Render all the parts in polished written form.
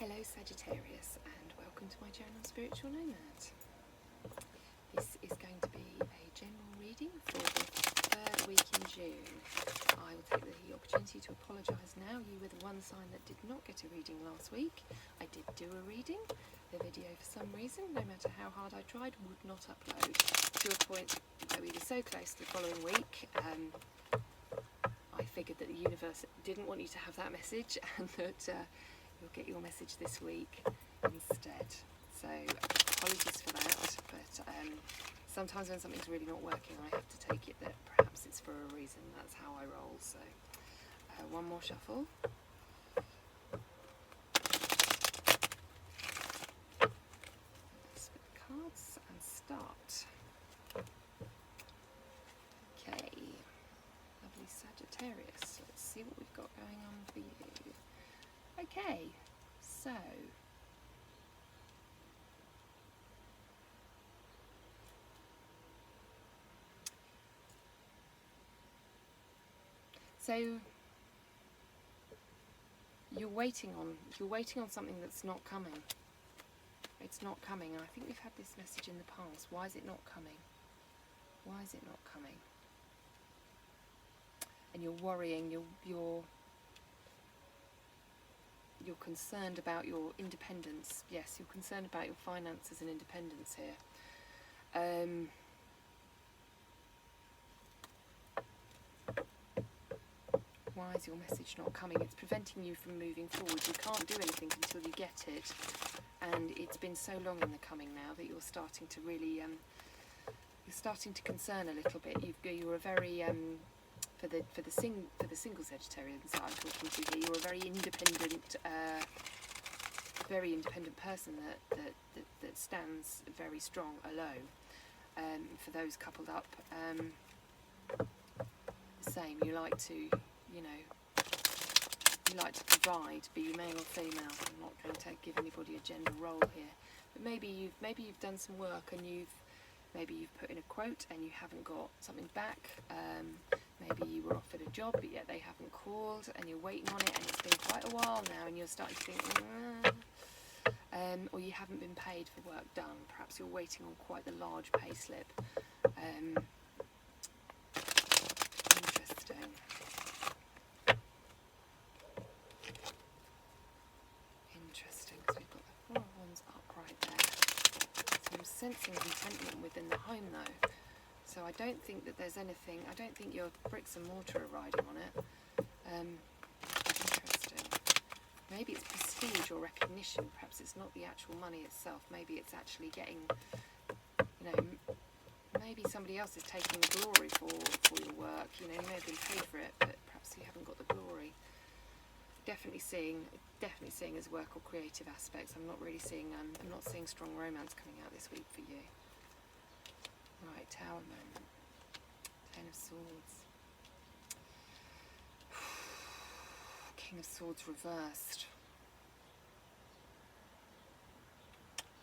Hello Sagittarius, and welcome to my channel Spiritual Nomad. This is going to be a general reading for the third week in June. I will take the opportunity to apologise now. You were the one sign that did not get a reading last week. I did do a reading. The video, for some reason, no matter how hard I tried, would not upload. To a point where we were so close to the following week, I figured that the universe didn't want you to have that message, and that you'll get your message this week instead. So apologies for that, but sometimes when something's really not working, I have to take it that perhaps it's for a reason. That's how I roll. So one more shuffle. Let's split the cards and start. Okay, lovely Sagittarius. Let's see what we've got going on for you. Okay, so you're waiting on something that's not coming. It's not coming, and I think we've had this message in the past. Why is it not coming? Why is it not coming? And you're worrying, you're concerned about your independence. Yes, you're concerned about your finances and independence here. Why is your message not coming? It's preventing you from moving forward. You can't do anything until you get it, and it's been so long in the coming now that you're starting to really, you're starting to concern a little bit. You're a very for the single Sagittarians that I'm talking to here, you're a very independent person that stands very strong alone. For those coupled up, same. You like to, you like to provide, be you male or female. I'm not going to give anybody a gender role here, but maybe you've done some work and maybe you've put in a quote and you haven't got something back. Maybe you were offered a job, but yet they haven't called, and you're waiting on it, and it's been quite a while now, and you're starting to think, or you haven't been paid for work done. Perhaps you're waiting on quite the large pay slip. Interesting. Interesting, because we've got the Four of Wands up right there. So I'm sensing contentment within the home, though. So I don't think that there's anything, I don't think your bricks and mortar are riding on it. Interesting. Maybe it's prestige or recognition. Perhaps it's not the actual money itself. Maybe it's actually getting, maybe somebody else is taking the glory for your work. You may have been paid for it, but perhaps you haven't got the glory. Definitely seeing as work or creative aspects. I'm not really seeing, I'm not seeing strong romance coming out this week for you. Right, Tower moment. Ten of Swords. King of Swords reversed.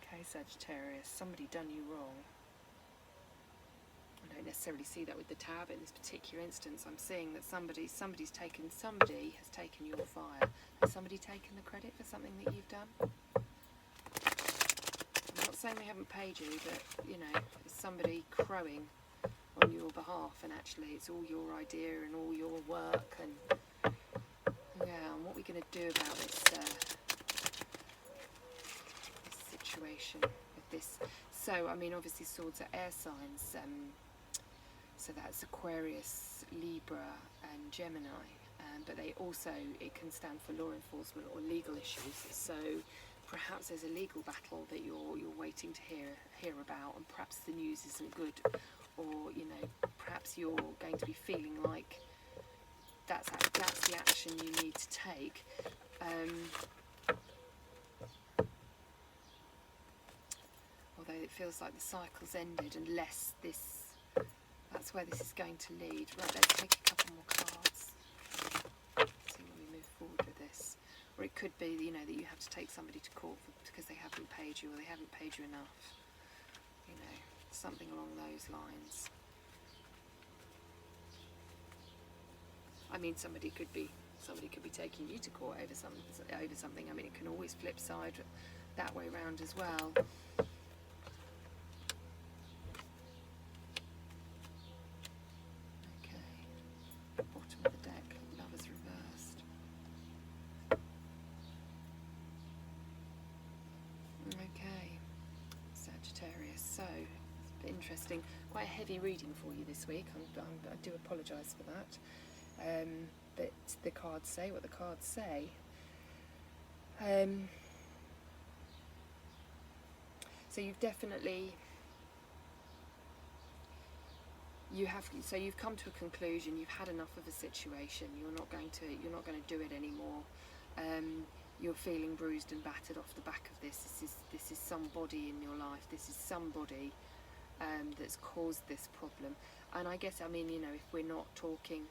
Okay, Sagittarius, somebody done you wrong. I don't necessarily see that with the Tower, but in this particular instance I'm seeing that somebody has taken your fire. Has somebody taken the credit for something that you've done? I'm not saying they haven't paid you, but it's somebody crowing on your behalf, and actually it's all your idea and all your work, and and what we're going to do about this situation with this. So I mean, obviously swords are air signs, so that's Aquarius, Libra and Gemini, but it can stand for law enforcement or legal issues. So perhaps there's a legal battle that you're waiting to hear about, and perhaps the news isn't good, or perhaps you're going to be feeling like that's the action you need to take. Although it feels like the cycle's ended, unless that's where this is going to lead. Right, let's take a couple more cards. See when we move forward with this. Or it could be, that you have to take somebody to court because they haven't paid you, or they haven't paid you enough. Something along those lines. I mean, somebody could be somebody could be taking you to court over something. I mean, it can always flip side that way around as well. Okay, bottom of the deck, Lovers reversed. Okay, Sagittarius. So, it's interesting. Quite a heavy reading for you this week. I do apologise for that. But the cards say what the cards say. So you've definitely you've come to a conclusion. You've had enough of a situation. You're not going to do it anymore. You're feeling bruised and battered off the back of this. This is somebody in your life. This is somebody that's caused this problem. And I guess, I mean, you know, if we're not talking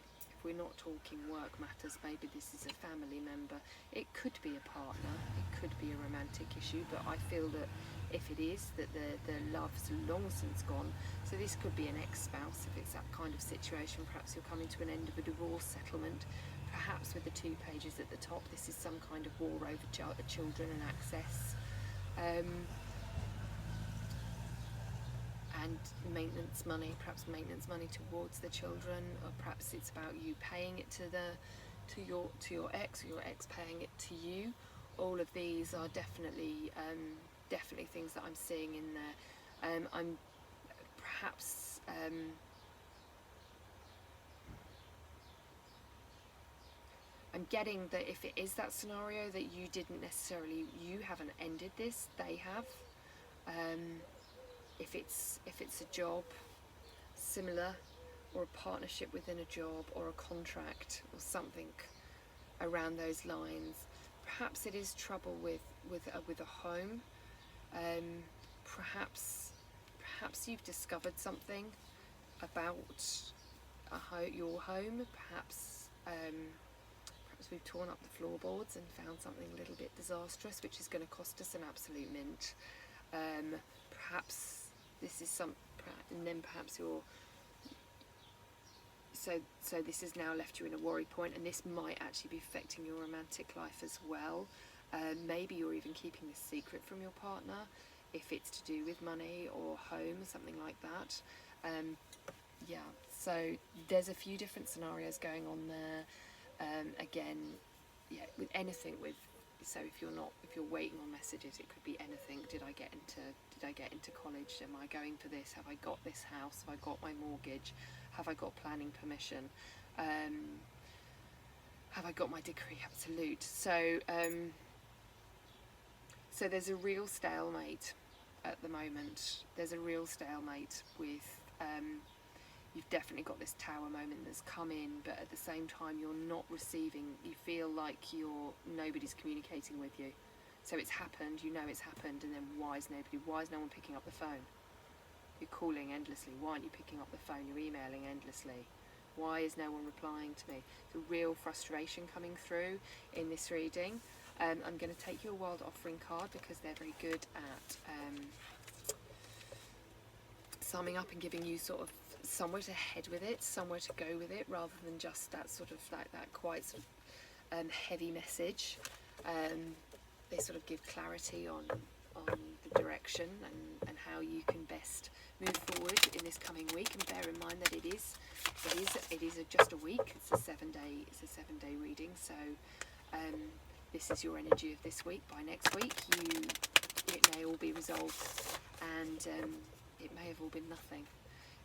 work matters, maybe this is a family member. It could be a partner, it could be a romantic issue, but I feel that if it is, that the love's long since gone. So this could be an ex-spouse if it's that kind of situation. Perhaps you're coming to an end of a divorce settlement. Perhaps with the 2 pages at the top, this is some kind of war over children and access. And maintenance money, perhaps maintenance money towards the children, or perhaps it's about you paying it to your ex, or your ex paying it to you. All of these are definitely things that I'm seeing in there. I'm perhaps I'm getting that if it is that scenario, that you haven't ended this, they have. If it's a job, similar, or a partnership within a job, or a contract, or something around those lines. Perhaps it is trouble with a home. Perhaps you've discovered something about your home. Perhaps we've torn up the floorboards and found something a little bit disastrous, which is going to cost us an absolute mint. Perhaps this is and then perhaps you're, so this has now left you in a worry point, and this might actually be affecting your romantic life as well. Maybe you're even keeping this secret from your partner, if it's to do with money or home, something like that. Yeah, so there's a few different scenarios going on there. Again, yeah, with anything so if you're waiting on messages, it could be anything. Did I get into college? Am I going for this? Have I got this house? Have I got my mortgage? Have I got planning permission? Have I got my degree? Absolute. So there's a real stalemate at the moment. There's a real stalemate with you've definitely got this tower moment that's come in, but at the same time you're not receiving. You feel like nobody's communicating with you. So it's happened, you know it's happened, and then why is no one picking up the phone? You're calling endlessly. Why aren't you picking up the phone? You're emailing endlessly. Why is no one replying to me? The real frustration coming through in this reading. I'm going to take your World Offering card because they're very good at summing up and giving you sort of somewhere to head with it, somewhere to go with it, rather than just that sort of like that quite sort of heavy message. They sort of give clarity on the direction and how you can best move forward in this coming week. And bear in mind that it is just a week. It's a 7-day reading. So this is your energy of this week. By next week, it may all be resolved, and it may have all been nothing.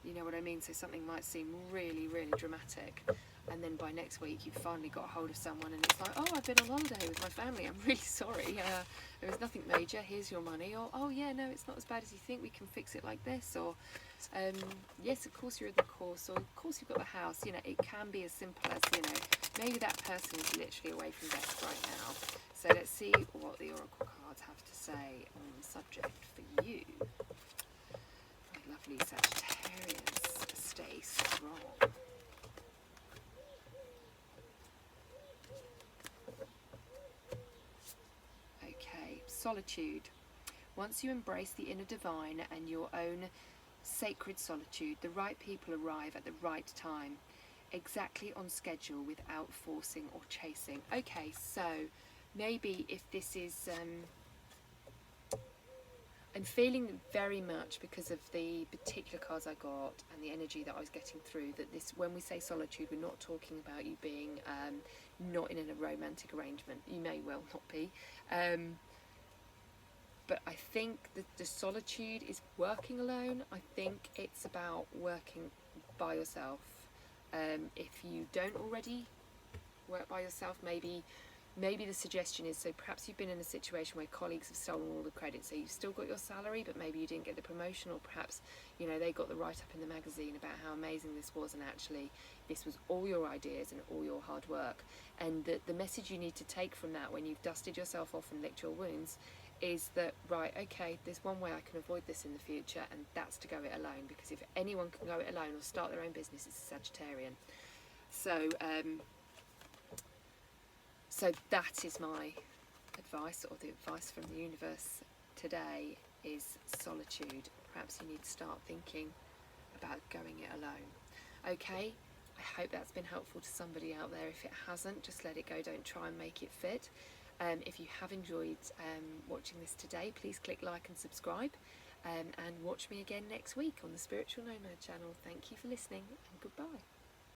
You know what I mean? So something might seem really, really dramatic, and then by next week you've finally got a hold of someone and it's like, oh, I've been on holiday with my family, I'm really sorry, there was nothing major, here's your money. Or, oh yeah, no, it's not as bad as you think, we can fix it like this. Or yes, of course you're in the course, or of course you've got the house. You know, it can be as simple as, you know, maybe that person is literally away from desk right now. So let's see what the oracle cards have to say on the subject for you. My lovely Sagittarius, stay strong. Okay, solitude. Once you embrace the inner divine and your own sacred solitude, the right people arrive at the right time. exactly on schedule without forcing or chasing. Okay, so maybe if this is I'm feeling very much, because of the particular cards I got and the energy that I was getting through, that this, when we say solitude, we're not talking about you being not in a romantic arrangement. You may well not be. But I think that the solitude is working alone. I think it's about working by yourself. If you don't already work by yourself, maybe the suggestion is, so perhaps you've been in a situation where colleagues have stolen all the credit, so you've still got your salary but maybe you didn't get the promotion, or perhaps, you know, they got the write-up in the magazine about how amazing this was, and actually this was all your ideas and all your hard work. And the message you need to take from that, when you've dusted yourself off and licked your wounds, is that, right, okay, there's one way I can avoid this in the future, and that's to go it alone. Because if anyone can go it alone or start their own business, it's a Sagittarian. So that is my advice, or the advice from the universe today, is solitude. Perhaps you need to start thinking about going it alone. Okay, I hope that's been helpful to somebody out there. If it hasn't, just let it go. Don't try and make it fit. If you have enjoyed watching this today, please click like and subscribe, and watch me again next week on the Spiritual Nomad channel. Thank you for listening, and goodbye.